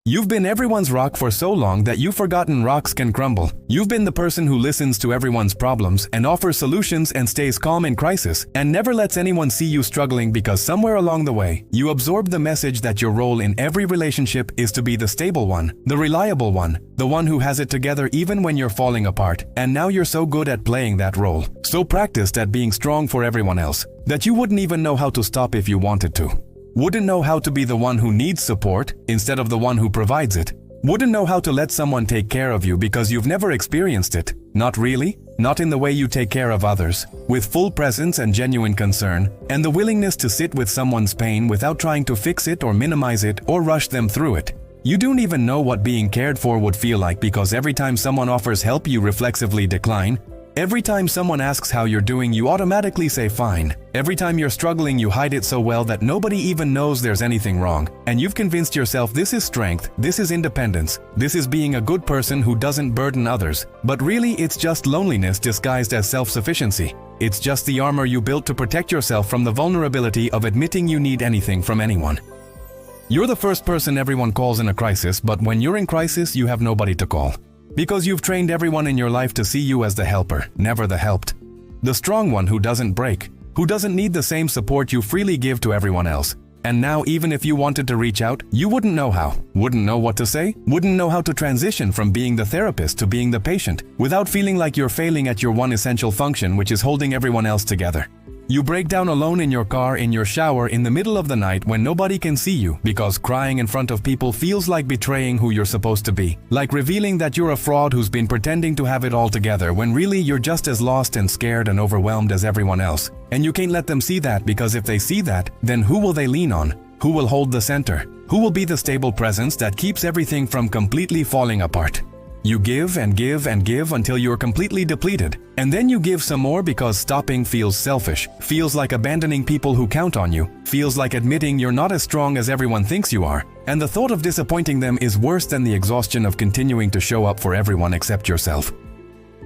You've been everyone's rock for so long that you've forgotten rocks can crumble. You've been the person who listens to everyone's problems and offers solutions and stays calm in crisis and never lets anyone see you struggling because somewhere along the way, you absorb the message that your role in every relationship is to be the stable one, the reliable one, the one who has it together even when you're falling apart. And now you're so good at playing that role, so practiced at being strong for everyone else, that you wouldn't even know how to stop if you wanted to. Wouldn't know how to be the one who needs support instead of the one who provides it. Wouldn't know how to let someone take care of you because you've never experienced it. Not really. Not in the way you take care of others, with full presence and genuine concern, and the willingness to sit with someone's pain without trying to fix it or minimize it or rush them through it. You don't even know what being cared for would feel like because every time someone offers help you reflexively decline. Every time someone asks how you're doing, you automatically say fine. Every time you're struggling, you hide it so well that nobody even knows there's anything wrong. And you've convinced yourself this is strength, this is independence, this is being a good person who doesn't burden others. But really, it's just loneliness disguised as self-sufficiency. It's just the armor you built to protect yourself from the vulnerability of admitting you need anything from anyone. You're the first person everyone calls in a crisis, but when you're in crisis, you have nobody to call. Because you've trained everyone in your life to see you as the helper, never the helped. The strong one who doesn't break, who doesn't need the same support you freely give to everyone else. And now even if you wanted to reach out, you wouldn't know how, wouldn't know what to say, wouldn't know how to transition from being the therapist to being the patient, without feeling like you're failing at your one essential function, which is holding everyone else together. You break down alone in your car, in your shower, in the middle of the night when nobody can see you because crying in front of people feels like betraying who you're supposed to be, like revealing that you're a fraud who's been pretending to have it all together when really you're just as lost and scared and overwhelmed as everyone else. And you can't let them see that because if they see that, then who will they lean on? Who will hold the center? Who will be the stable presence that keeps everything from completely falling apart? You give and give and give until you're completely depleted. And then you give some more because stopping feels selfish, feels like abandoning people who count on you, feels like admitting you're not as strong as everyone thinks you are. And the thought of disappointing them is worse than the exhaustion of continuing to show up for everyone except yourself.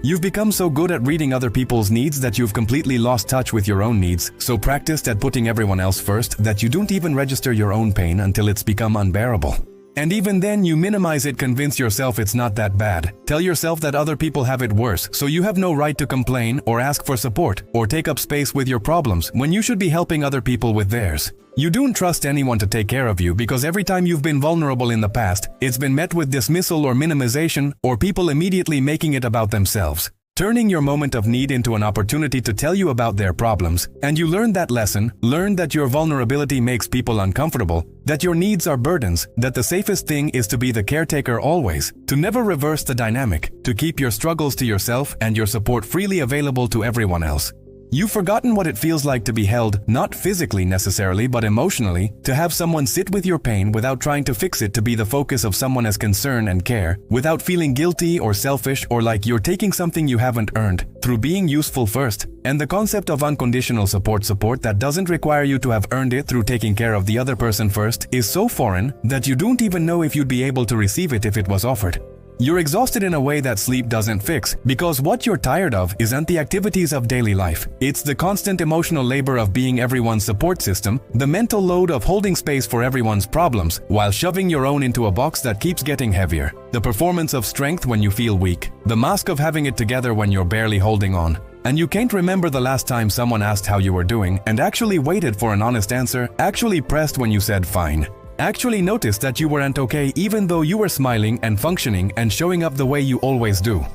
You've become so good at reading other people's needs that you've completely lost touch with your own needs, so practiced at putting everyone else first that you don't even register your own pain until it's become unbearable. And even then you minimize it, convince yourself it's not that bad. Tell yourself that other people have it worse, so you have no right to complain or ask for support or take up space with your problems when you should be helping other people with theirs. You don't trust anyone to take care of you because every time you've been vulnerable in the past, it's been met with dismissal or minimization or people immediately making it about themselves, turning your moment of need into an opportunity to tell you about their problems. And you learned that lesson, learned that your vulnerability makes people uncomfortable, that your needs are burdens, that the safest thing is to be the caretaker always, to never reverse the dynamic, to keep your struggles to yourself and your support freely available to everyone else. You've forgotten what it feels like to be held, not physically necessarily, but emotionally, to have someone sit with your pain without trying to fix it, to be the focus of someone's concern and care, without feeling guilty or selfish or like you're taking something you haven't earned, through being useful first. And the concept of unconditional support that doesn't require you to have earned it through taking care of the other person first, is so foreign that you don't even know if you'd be able to receive it if it was offered. You're exhausted in a way that sleep doesn't fix, because what you're tired of isn't the activities of daily life. It's the constant emotional labor of being everyone's support system, the mental load of holding space for everyone's problems while shoving your own into a box that keeps getting heavier, the performance of strength when you feel weak, the mask of having it together when you're barely holding on. And you can't remember the last time someone asked how you were doing and actually waited for an honest answer, actually pressed when you said fine. Actually noticed that you weren't okay even though you were smiling and functioning and showing up the way you always do.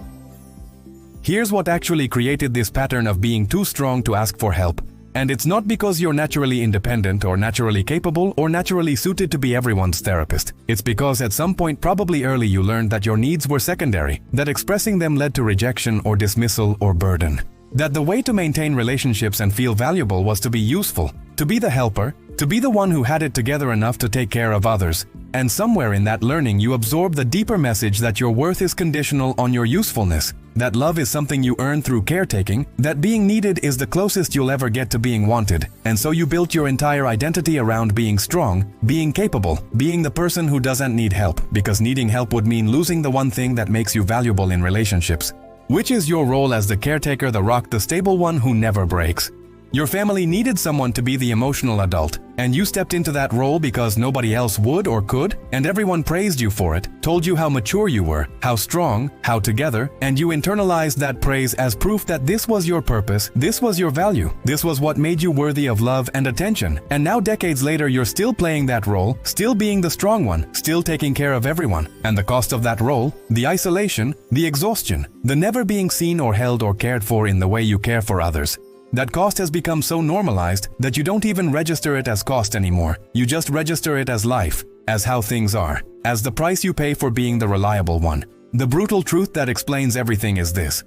Here's what actually created this pattern of being too strong to ask for help. And it's not because you're naturally independent or naturally capable or naturally suited to be everyone's therapist. It's because at some point probably early you learned that your needs were secondary, that expressing them led to rejection or dismissal or burden. That the way to maintain relationships and feel valuable was to be useful, to be the helper, to be the one who had it together enough to take care of others. And somewhere in that learning you absorb the deeper message that your worth is conditional on your usefulness, that love is something you earn through caretaking, that being needed is the closest you'll ever get to being wanted. And so you built your entire identity around being strong, being capable, being the person who doesn't need help, because needing help would mean losing the one thing that makes you valuable in relationships, which is your role as the caretaker, the rock, the stable one who never breaks. Your family needed someone to be the emotional adult, and you stepped into that role because nobody else would or could, and everyone praised you for it, told you how mature you were, how strong, how together, and you internalized that praise as proof that this was your purpose, this was your value, this was what made you worthy of love and attention. And now decades later, you're still playing that role, still being the strong one, still taking care of everyone. And the cost of that role, the isolation, the exhaustion, the never being seen or held or cared for in the way you care for others. That cost has become so normalized that you don't even register it as cost anymore. You just register it as life, as how things are, as the price you pay for being the reliable one. The brutal truth that explains everything is this: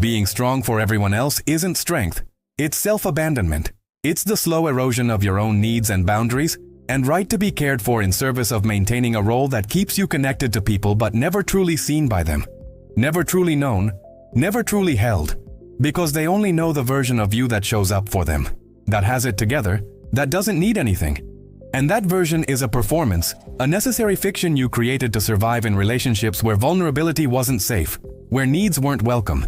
being strong for everyone else isn't strength, it's self-abandonment. It's the slow erosion of your own needs and boundaries, and right to be cared for in service of maintaining a role that keeps you connected to people but never truly seen by them. Never truly known, never truly held. Because they only know the version of you that shows up for them, that has it together, that doesn't need anything. And that version is a performance, a necessary fiction you created to survive in relationships where vulnerability wasn't safe, where needs weren't welcome,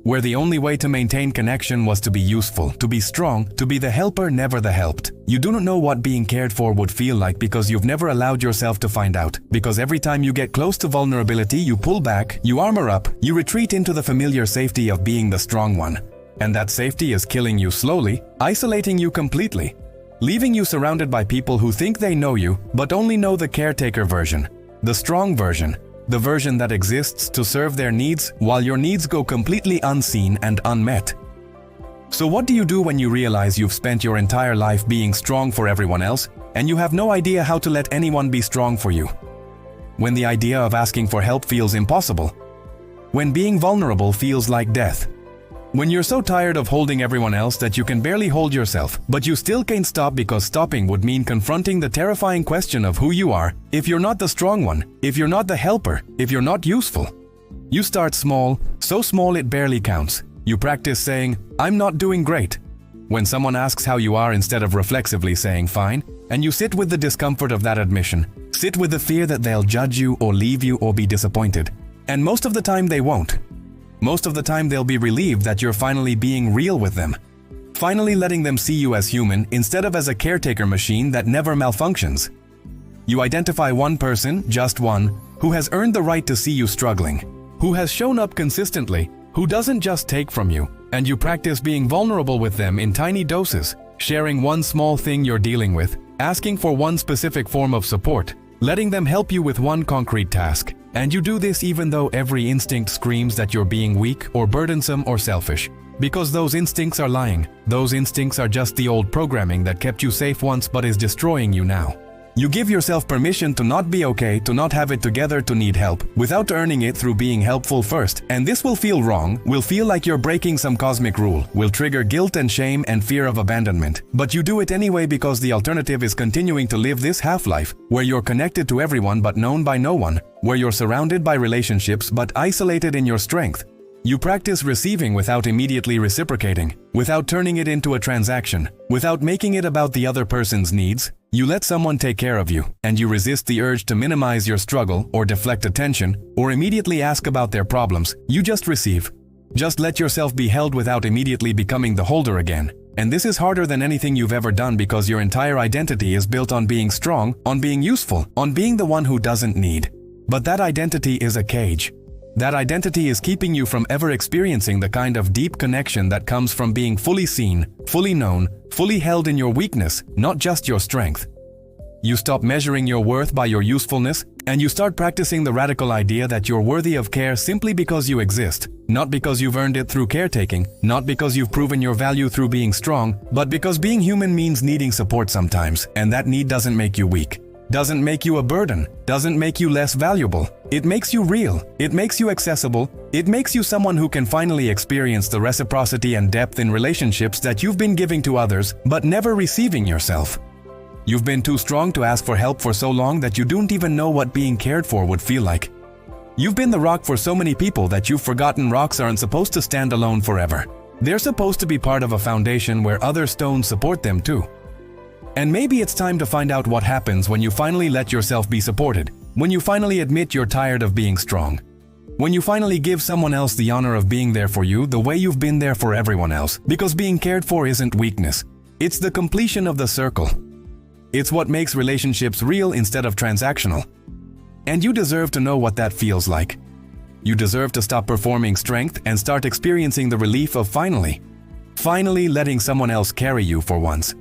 where the only way to maintain connection was to be useful, to be strong, to be the helper, never the helped. You do not know what being cared for would feel like because you've never allowed yourself to find out. Because every time you get close to vulnerability, you pull back, you armor up, you retreat into the familiar safety of being the strong one. And that safety is killing you slowly, isolating you completely, leaving you surrounded by people who think they know you, but only know the caretaker version, the strong version. The version that exists to serve their needs while your needs go completely unseen and unmet. So what do you do when you realize you've spent your entire life being strong for everyone else and you have no idea how to let anyone be strong for you? When the idea of asking for help feels impossible. When being vulnerable feels like death. When you're so tired of holding everyone else that you can barely hold yourself, but you still can't stop because stopping would mean confronting the terrifying question of who you are if you're not the strong one, if you're not the helper, if you're not useful. You start small, so small it barely counts. You practice saying, "I'm not doing great," when someone asks how you are instead of reflexively saying fine, and you sit with the discomfort of that admission. Sit with the fear that they'll judge you or leave you or be disappointed. And most of the time they won't. Most of the time they'll be relieved that you're finally being real with them. Finally letting them see you as human instead of as a caretaker machine that never malfunctions. You identify one person, just one, who has earned the right to see you struggling, who has shown up consistently, who doesn't just take from you, and you practice being vulnerable with them in tiny doses, sharing one small thing you're dealing with, asking for one specific form of support, letting them help you with one concrete task. And you do this even though every instinct screams that you're being weak or burdensome or selfish. Because those instincts are lying. Those instincts are just the old programming that kept you safe once but is destroying you now. You give yourself permission to not be okay, to not have it together, to need help, without earning it through being helpful first. And this will feel wrong, will feel like you're breaking some cosmic rule, will trigger guilt and shame and fear of abandonment. But you do it anyway because the alternative is continuing to live this half-life, where you're connected to everyone but known by no one, where you're surrounded by relationships but isolated in your strength. You practice receiving without immediately reciprocating, without turning it into a transaction, without making it about the other person's needs. You let someone take care of you, and you resist the urge to minimize your struggle or deflect attention or immediately ask about their problems. You just receive. Just let yourself be held without immediately becoming the holder again. And this is harder than anything you've ever done because your entire identity is built on being strong, on being useful, on being the one who doesn't need. But that identity is a cage. That identity is keeping you from ever experiencing the kind of deep connection that comes from being fully seen, fully known, fully held in your weakness, not just your strength. You stop measuring your worth by your usefulness, and you start practicing the radical idea that you're worthy of care simply because you exist, not because you've earned it through caretaking, not because you've proven your value through being strong, but because being human means needing support sometimes, and that need doesn't make you weak. Doesn't make you a burden, doesn't make you less valuable. It makes you real, it makes you accessible, it makes you someone who can finally experience the reciprocity and depth in relationships that you've been giving to others, but never receiving yourself. You've been too strong to ask for help for so long that you don't even know what being cared for would feel like. You've been the rock for so many people that you've forgotten rocks aren't supposed to stand alone forever. They're supposed to be part of a foundation where other stones support them too. And maybe it's time to find out what happens when you finally let yourself be supported, when you finally admit you're tired of being strong. When you finally give someone else the honor of being there for you the way you've been there for everyone else, because being cared for isn't weakness. It's the completion of the circle. It's what makes relationships real instead of transactional. And you deserve to know what that feels like. You deserve to stop performing strength and start experiencing the relief of finally letting someone else carry you for once.